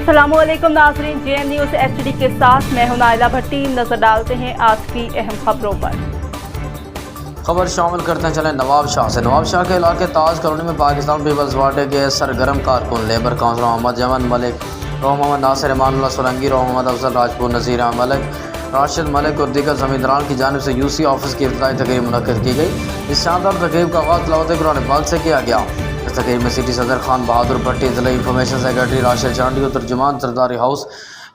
अस्सलामुअलैकुम नाज़रीन, JN news HD के साथ मैं हूं नाइला भट्टी। नजर डालते हैं आज की अहम खबरों पर। खबर शामिल करते हैं चलें नवाब शाह से। नवाब शाह के इलाके ताज कॉलोनी में पाकिस्तान पीपल्स पार्टी के सरगर्म कारकुन लेबर काउंसिलर मोहम्मद जमन मलिक, रोह मोहम्मद नासिर इमानुल्लाह सोलंकी, रोह मोहम्मद अफजल राजपूत, नज़ीर अहमद मलिक, राशिद मलिक और दीगर ज़मींदारान की जानिब से UC ऑफिस की इफ्तिताई तकरीब मुनक्किद की गई। इस शानदार तकरीब का आगाज़ तिलावत कुरान पाक से किया गया। इस तकरीब में सिटी सदर खान बहादुर भट्टी, ज़िला इंफॉर्मेशन सेक्रेटरी राशिद चांडी, तर्जुमान Sardari house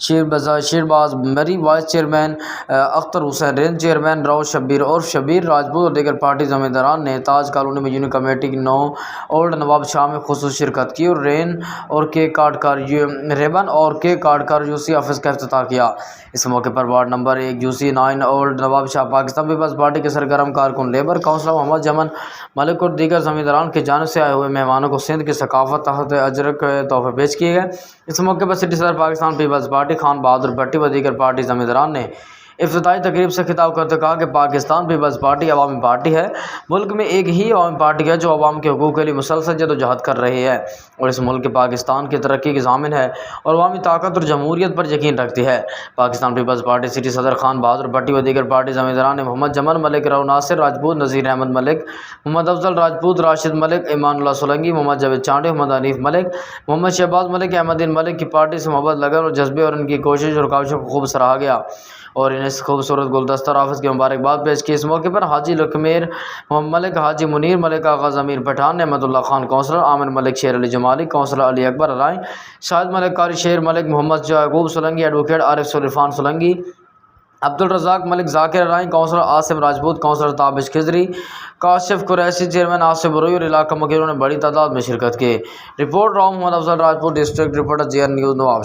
Sherbaz Marri, vice chairman Akhtar Hussain, range chairman Rao Shabbir और शब्बीर राजपूत और दीगर पार्टी ज़मींदारान ने ताज कॉलोनी में यूनियन कमेटी की 9 ओल्ड नवाब शाह में खुसूस शिरकत की और रेबन और केक काट कर UC ऑफिस का इफ्तिताह किया। इस मौके पर ward number 1 UC 9 old Nawab Shah Pakistan peoples party के सरगर्म कारकुन लेबर काउंसिलर मोहम्मद जमन मलिक और दीगर ज़मींदारान की जानिब से आए हुए मेहमानों को सिंध की सकाफत तहत अजर के तोहफे पेश किए गए। इस मौके पर सिटी सदर पाकिस्तान पीपल्स पार्टी खान बहादुर भट्टी व दीगर पार्टी ज़मींदारान ने इफ्तिताई तकरीब से खिताब करते कहा कि पाकिस्तान पीपल्स पार्टी अवामी पार्टी है। मुल्क में एक ही अवामी पार्टी है जो अवाम के हुकूक़ के लिए मुसलसल जदोजहद कर रही है और इस मुल्क के पाकिस्तान की तरक्की की ज़ामिन है और अवामी ताकत और जमहूरियत पर यकीन रखती है। पाकिस्तान पीपल्स पार्टी सिटी सदर खान बहादुर भट्टी व दीगर पार्टी ज़मींदारान ने मोहम्मद जमन मलिक, राव नासिर राजपूत, नज़ीर अहमद मलिक, मोहम्मद अफजल राजपूत, राशिद मलिक, इमानुल्लाह सोलंकी, मोहम्मद जावेद चांडी, मोहम्मद हनीफ मलिक, मोहम्मद शहबाज मलिक, अहमदीन मलिक की पार्टी से मोहब्बत, लगन और जज्बे और उनकी कोशिश और काविशों को खूब सराहा गया और इन्हें इस खूबसूरत गुलदस्ता और ऑफिस की मुबारकबाद पेश की। इस मौके पर Haji Lakmer Malik, Haji Munir Malik, Agha Zameer Pathan, Nematullah Khan councillor, Amir Malik, Sher Ali Jamali councillor, Ali Akbar Alai, Shahid Malik Qari, Sher Malik, Mohammad Yaqoob Solanki, advocate Arif Sulfan Solanki, Abdul Razzaq Malik, Zakir Alai councillor, Asim Rajput councillor, Tabish Khizri, Kashif Qureshi, chairman Asif Baroi और इलाका मकीरों ने बड़ी तादाद में शिरकत की। Report Rao Mohammad Afzal Rajput, district reporter, JN news नवाब।